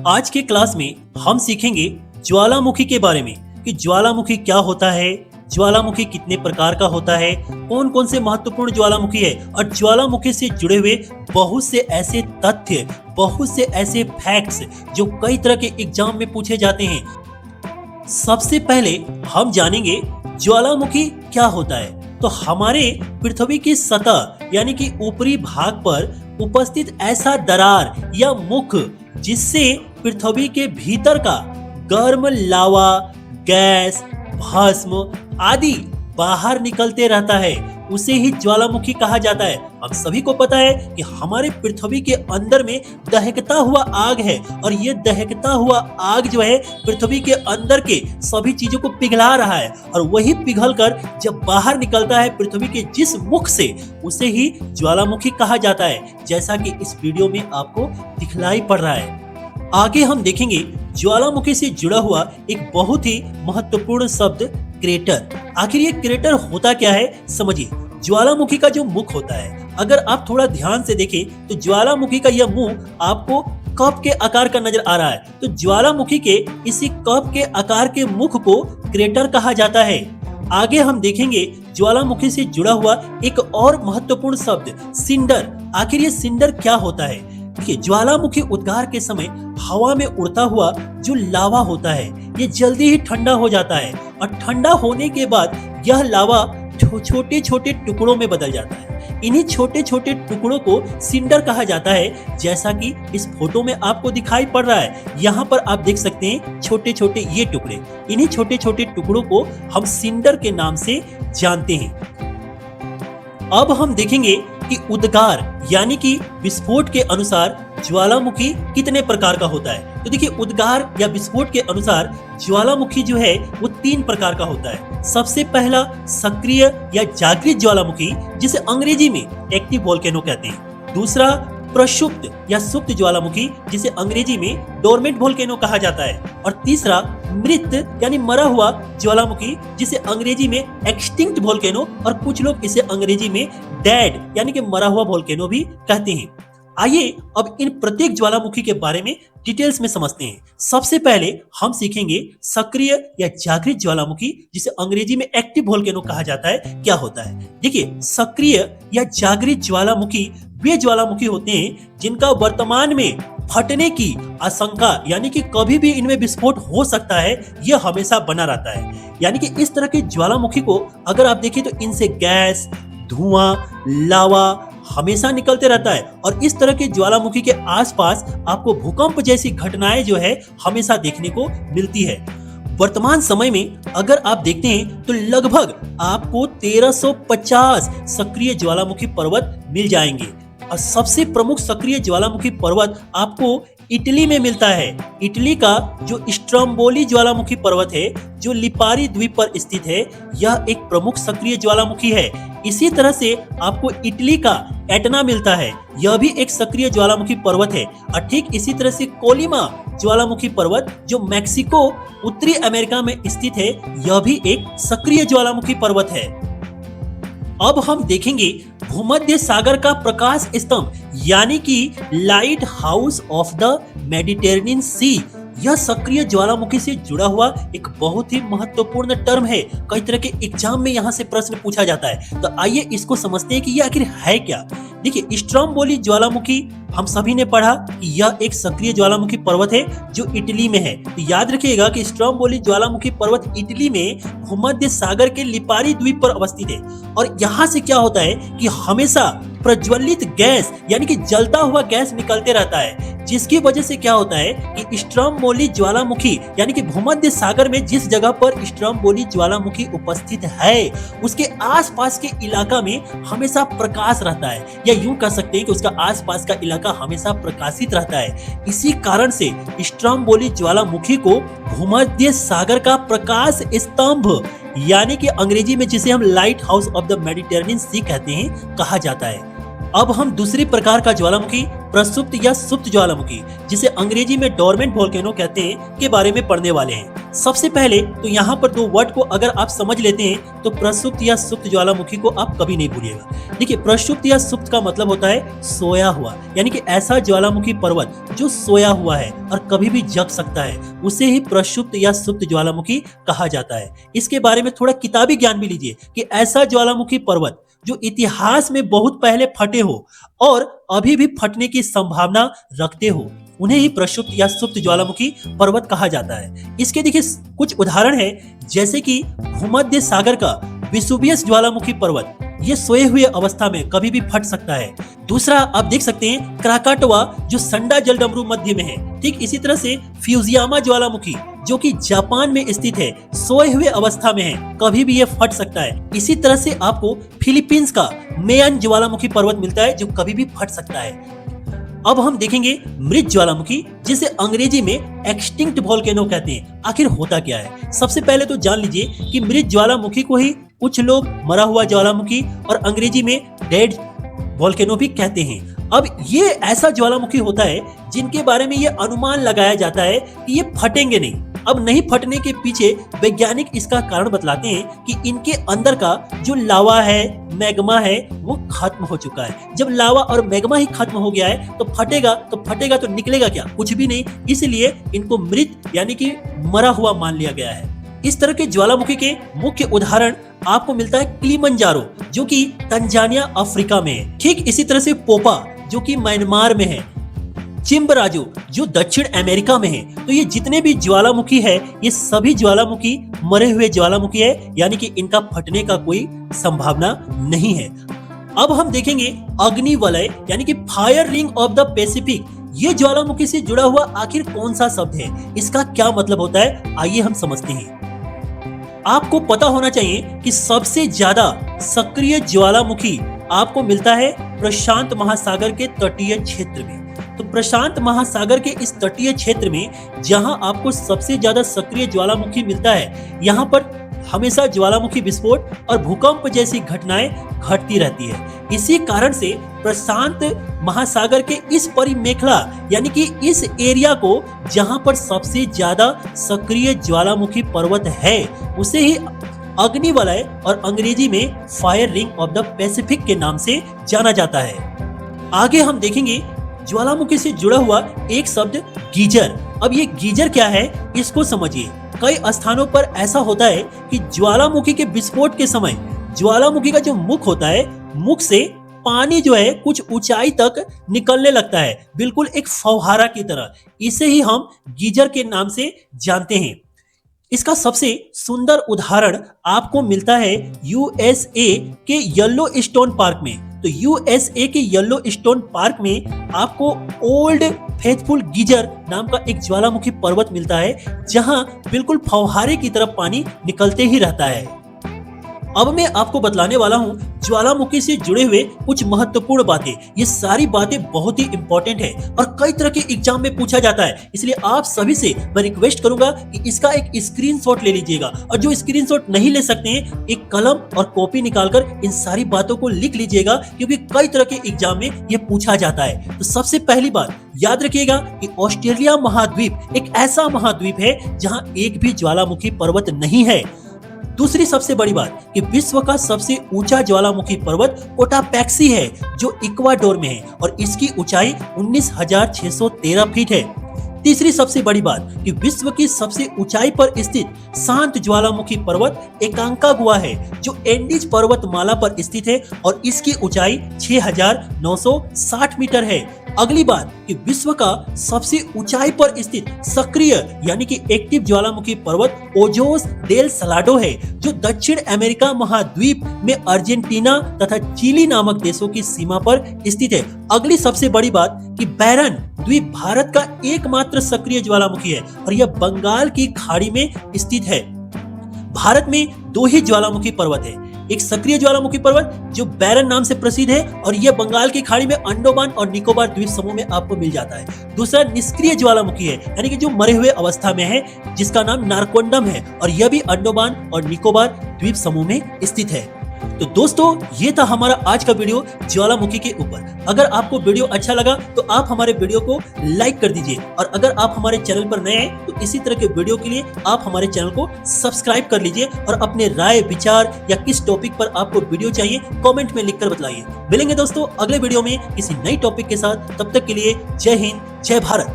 आज के क्लास में हम सीखेंगे ज्वालामुखी के बारे में कि ज्वालामुखी क्या होता है, ज्वालामुखी कितने प्रकार का होता है, कौन कौन से महत्वपूर्ण ज्वालामुखी है और ज्वालामुखी से जुड़े हुए बहुत से ऐसे तथ्य, बहुत से ऐसे फैक्ट्स जो कई तरह के एग्जाम में पूछे जाते हैं। सबसे पहले हम जानेंगे ज्वालामुखी क्या होता है। तो हमारे पृथ्वी की सतह यानी कि ऊपरी भाग पर उपस्थित ऐसा दरार या मुख जिससे पृथ्वी के भीतर का गर्म लावा, गैस, भस्म आदि बाहर निकलते रहता है, उसे ही ज्वालामुखी कहा जाता है। हम सभी को पता है कि हमारे पृथ्वी के अंदर में दहकता हुआ आग है और ये दहकता हुआ आग जो है पृथ्वी के अंदर के सभी चीजों को पिघला रहा है और वही पिघलकर जब बाहर निकलता है पृथ्वी के जिस मुख से, उसे ही ज्वालामुखी कहा जाता है, जैसा कि इस वीडियो में आपको दिखलाई पड़ रहा है। आगे हम देखेंगे ज्वालामुखी से जुड़ा हुआ एक बहुत ही महत्वपूर्ण शब्द क्रेटर। आखिर ये क्रेटर होता क्या है, समझिए। ज्वालामुखी का जो मुख होता है, अगर आप थोड़ा ध्यान से देखें तो ज्वालामुखी का यह मुंह आपको कप के आकार का नजर आ रहा है। तो ज्वालामुखी के इसी कप के आकार के मुख को क्रेटर कहा जाता है। आगे हम देखेंगे ज्वालामुखी से जुड़ा हुआ एक और महत्वपूर्ण शब्द सिंडर। आखिर ये सिंडर क्या होता है? देखिए, ज्वालामुखी उद्गार के समय हवा में उड़ता हुआ जो लावा होता है ये जल्दी ही ठंडा हो जाता है और ठंडा होने के बाद यह लावा छोटे छोटे टुकड़ों में बदल जाता है। इन्हीं छोटे छोटे टुकड़ों को सिंडर कहा जाता है, जैसा कि इस फोटो में आपको दिखाई पड़ रहा है। यहाँ पर आप देख सकते हैं छोटे छोटे ये टुकड़े, इन्हीं छोटे छोटे टुकड़ों को हम सिंडर के नाम से जानते हैं। अब हम देखेंगे कि उद्गार यानी कि विस्फोट के अनुसार ज्वालामुखी कितने प्रकार का होता है। तो देखिए, उद्गार या विस्फोट के अनुसार ज्वालामुखी जो है वो 3 प्रकार का होता है। सबसे पहला सक्रिय या जागृत ज्वालामुखी, जिसे अंग्रेजी में एक्टिव वोल्केनो कहते हैं। दूसरा प्रसुप्त या सुप्त ज्वालामुखी, जिसे अंग्रेजी में डोरमेंट वोल्केनो कहा जाता है। और तीसरा मृत यानी मरा हुआ ज्वालामुखी, जिसे अंग्रेजी में एक्सटिंक्ट वोल्केनो और कुछ लोग इसे अंग्रेजी में डेड यानी कि मरा हुआ वोल्केनो भी कहते हैं। आइए अब इन प्रत्येक ज्वालामुखी के बारे में डिटेल्स में समझते हैं। सबसे पहले हम सीखेंगे सक्रिय या जागृत ज्वालामुखी, जिसे अंग्रेजी में एक्टिव वोल्केनो कहा जाता है, क्या होता है। देखिए, सक्रिय या जागृत ज्वालामुखी वे ज्वालामुखी होते हैं जिनका वर्तमान में फटने की आशंका यानी कि कभी भी इनमें विस्फोट हो सकता है, यह हमेशा बना रहता है। यानी कि इस तरह के ज्वालामुखी को अगर आप देखें तो इनसे गैस, धुआं, लावा हमेशा निकलते रहता है और इस तरह के ज्वालामुखी के आसपास आपको भूकंप जैसी घटनाएं जो है हमेशा देखने को मिलती है। वर्तमान समय में अगर आप देखते हैं तो लगभग आपको 1350 सक्रिय ज्वालामुखी पर्वत मिल जाएंगे और सबसे प्रमुख सक्रिय ज्वालामुखी पर्वत आपको इटली में मिलता है। इटली का जो स्ट्रोम्बोली ज्वालामुखी पर्वत है जो लिपारी द्वीप पर स्थित है, यह एक प्रमुख सक्रिय ज्वालामुखी है। इसी तरह से आपको इटली का एटना मिलता है, यह भी एक सक्रिय ज्वालामुखी पर्वत है। और ठीक इसी तरह से कोलिमा ज्वालामुखी पर्वत जो मैक्सिको उत्तरी अमेरिका में स्थित है, यह भी एक सक्रिय ज्वालामुखी पर्वत है। अब हम देखेंगे भूमध्य सागर का प्रकाश स्तंभ यानी कि lighthouse of the Mediterranean Sea. यह सक्रिय ज्वालामुखी से जुड़ा हुआ एक बहुत ही महत्वपूर्ण टर्म है। कई तरह के एग्जाम में यहाँ से प्रश्न पूछा जाता है, तो आइए इसको समझते हैं कि यह आखिर है क्या। देखिए, स्ट्रोम्बोली ज्वालामुखी हम सभी ने पढ़ा कि यह एक सक्रिय ज्वालामुखी पर्वत है जो इटली में है। तो याद रखिएगा कि स्ट्रोम्बोली ज्वालामुखी पर्वत इटली में भूमध्य सागर के लिपारी द्वीप पर अवस्थित है। और यहाँ से क्या होता है कि हमेशा प्रज्वलित गैस यानी कि जलता हुआ गैस निकलते रहता है, जिसकी वजह से क्या होता है कि स्ट्रोम्बोली ज्वालामुखी यानी कि भूमध्य सागर में जिस जगह पर स्ट्रोम्बोली ज्वालामुखी उपस्थित है उसके आसपास के इलाका में हमेशा प्रकाश रहता है, या यूं कह सकते हैं कि उसका आसपास का इलाका हमेशा प्रकाशित रहता है। इसी कारण से स्ट्रोम्बोली ज्वालामुखी को भूमध्य सागर का प्रकाश स्तंभ यानी कि अंग्रेजी में जिसे हम lighthouse of the Mediterranean Sea कहते हैं, कहा जाता है। अब हम दूसरी प्रकार का ज्वालामुखी प्रसुप्त या सुप्त ज्वालामुखी, जिसे अंग्रेजी में डोरमेंट वोल्केनो कहते हैं, के बारे में पढ़ने वाले हैं। सबसे पहले तो यहाँ पर दो वर्ड को अगर आप समझ लेते हैं तो प्रसुप्त या सुप्त ज्वालामुखी को आप कभी नहीं भूलिएगा। देखिए, प्रसुप्त या सुप्त का मतलब होता है सोया हुआ, यानी कि ऐसा ज्वालामुखी पर्वत जो सोया हुआ है और कभी भी जग सकता है, उसे ही प्रसुप्त या सुप्त ज्वालामुखी कहा जाता है। इसके बारे में थोड़ा किताबी ज्ञान भी लीजिए कि ऐसा ज्वालामुखी पर्वत जो इतिहास में बहुत पहले फटे हो और अभी भी फटने की संभावना रखते हो, उन्हें ही प्रसुप्त या सुप्त ज्वालामुखी पर्वत कहा जाता है। इसके देखिए कुछ उदाहरण है, जैसे कि भूमध्य सागर का वेसुवियस ज्वालामुखी पर्वत, ये सोए हुए अवस्था में कभी भी फट सकता है। दूसरा आप देख सकते हैं क्राकाटोआ जो संडा जलडमरू मध्य में है। ठीक इसी तरह से फ्यूजियामा ज्वालामुखी जो कि जापान में स्थित है, सोए हुए अवस्था में है, कभी भी ये फट सकता है। इसी तरह से आपको फिलीपींस का मेयन ज्वालामुखी पर्वत मिलता है जो कभी भी फट सकता है। अब हम देखेंगे मृत ज्वालामुखी, जिसे अंग्रेजी में एक्सटिंक्ट वोल्केनो कहते हैं। आखिर होता क्या है? सबसे पहले तो जान लीजिए कि मृत ज्वालामुखी को ही कुछ लोग मरा हुआ ज्वालामुखी और अंग्रेजी में डेड वोल्केनो भी कहते हैं। अब ये ऐसा ज्वालामुखी होता है जिनके बारे में ये अनुमान लगाया जाता है कि ये फटेंगे नहीं। अब नहीं फटने के पीछे वैज्ञानिक इसका कारण बतलाते हैं कि इनके अंदर का जो लावा है, मैग्मा है, वो खत्म हो चुका है। जब लावा और मैग्मा ही खत्म हो गया है तो फटेगा तो निकलेगा क्या? कुछ भी नहीं। इसलिए इनको मृत यानी कि मरा हुआ मान लिया गया है। इस तरह के ज्वालामुखी के मुख्य उदाहरण आपको मिलता है किलिमंजारो जो कि तंजानिया अफ्रीका में है। ठीक इसी तरह से पोपा जो कि म्यांमार में है, चिम्बराजो जो दक्षिण अमेरिका में है। तो ये जितने भी ज्वालामुखी है, ये सभी ज्वालामुखी मरे हुए ज्वालामुखी है, यानी कि इनका फटने का कोई संभावना नहीं है। अब हम देखेंगे अग्निवलय यानी कि fire ring of the Pacific. ये ज्वालामुखी से जुड़ा हुआ आखिर कौन सा शब्द है, इसका क्या मतलब होता है, आइए हम समझते हैं। आपको पता होना चाहिए कि सबसे ज्यादा सक्रिय ज्वालामुखी आपको मिलता है प्रशांत महासागर के तटीय क्षेत्र में। तो प्रशांत महासागर के इस तटीय क्षेत्र में जहां आपको सबसे ज्यादा सक्रिय ज्वालामुखी मिलता है, यहां पर हमेशा ज्वालामुखी विस्फोट और भूकंप जैसी घटनाएं घटती रहती है। इसी कारण से प्रशांत महासागर के इस परिमेखला यानी कि इस एरिया को जहां पर सबसे ज्यादा सक्रिय ज्वालामुखी पर्वत है, उसे ही अग्निवलय और अंग्रेजी में fire ring of the Pacific के नाम से जाना जाता है। आगे हम देखेंगे ज्वालामुखी से जुड़ा हुआ एक शब्द गीजर। अब ये गीजर क्या है, इसको समझिए। कई स्थानों पर ऐसा होता है कि ज्वालामुखी के विस्फोट के समय ज्वालामुखी का जो मुख होता है, मुख से पानी जो है कुछ ऊंचाई तक निकलने लगता है, बिल्कुल एक फव्वारा की तरह। इसे ही हम गीजर के नाम से जानते हैं। इसका सबसे सुंदर उदाहरण आपको मिलता है यूएसए के येलो स्टोन पार्क में। तो यूएसए के येलो स्टोन पार्क में आपको ओल्ड फेथफुल गीजर नाम का एक ज्वालामुखी पर्वत मिलता है, जहां बिल्कुल फव्वारे की तरफ पानी निकलते ही रहता है। अब मैं आपको बतलाने वाला हूँ ज्वालामुखी से जुड़े हुए कुछ महत्वपूर्ण बातें। ये सारी बातें बहुत ही इंपॉर्टेंट है और कई तरह के एग्जाम में पूछा जाता है, इसलिए आप सभी से मैं रिक्वेस्ट करूंगा कि इसका एक स्क्रीनशॉट ले लीजिएगा। और जो स्क्रीनशॉट नहीं ले सकते हैं, एक कलम और कॉपी निकालकर इन सारी बातों को लिख लीजिएगा, क्योंकि कई तरह के एग्जाम में ये पूछा जाता है। तो सबसे पहली बात याद रखिएगा कि ऑस्ट्रेलिया महाद्वीप एक ऐसा महाद्वीप है जहां एक भी ज्वालामुखी पर्वत नहीं है। दूसरी सबसे बड़ी बात कि विश्व का सबसे ऊंचा ज्वालामुखी पर्वत कोटापैक्सी है, जो इक्वाडोर में है और इसकी ऊंचाई 19,613 फीट है। तीसरी सबसे बड़ी बात कि विश्व की सबसे ऊंचाई पर स्थित शांत ज्वालामुखी पर्वत एकांकागुआ है, जो एंडीज पर्वतमाला पर स्थित है और इसकी ऊंचाई 6,960 मीटर है। अगली बात कि विश्व का सबसे ऊंचाई पर स्थित सक्रिय यानी कि एक्टिव ज्वालामुखी पर्वत ओजोस डेल सलाडो है, जो दक्षिण अमेरिका महाद्वीप में अर्जेंटीना तथा चिली नामक देशों की सीमा पर स्थित है। अगली सबसे बड़ी बात कि बैरन द्वीप भारत का एकमात्र सक्रिय ज्वालामुखी है और यह बंगाल की खाड़ी में स्थित है। भारत में दो ही ज्वालामुखी पर्वत है, एक सक्रिय ज्वालामुखी पर्वत जो बैरन नाम से प्रसिद्ध है और यह बंगाल की खाड़ी में अंडमान और निकोबार द्वीप समूह में आपको मिल जाता है। दूसरा निष्क्रिय ज्वालामुखी है, यानी कि जो मरे हुए अवस्था में है, जिसका नाम नारकोंडम है और यह भी अंडमान और निकोबार द्वीप समूह में स्थित है। तो दोस्तों ये था हमारा आज का वीडियो ज्वालामुखी के ऊपर। अगर आपको वीडियो अच्छा लगा तो आप हमारे वीडियो को लाइक कर दीजिए, और अगर आप हमारे चैनल पर नए हैं तो इसी तरह के वीडियो के लिए आप हमारे चैनल को सब्सक्राइब कर लीजिए, और अपने राय विचार या किस टॉपिक पर आपको वीडियो चाहिए कमेंट में लिखकर बताइए। मिलेंगे दोस्तों अगले वीडियो में किसी नई टॉपिक के साथ, तब तक के लिए जय हिंद जय भारत।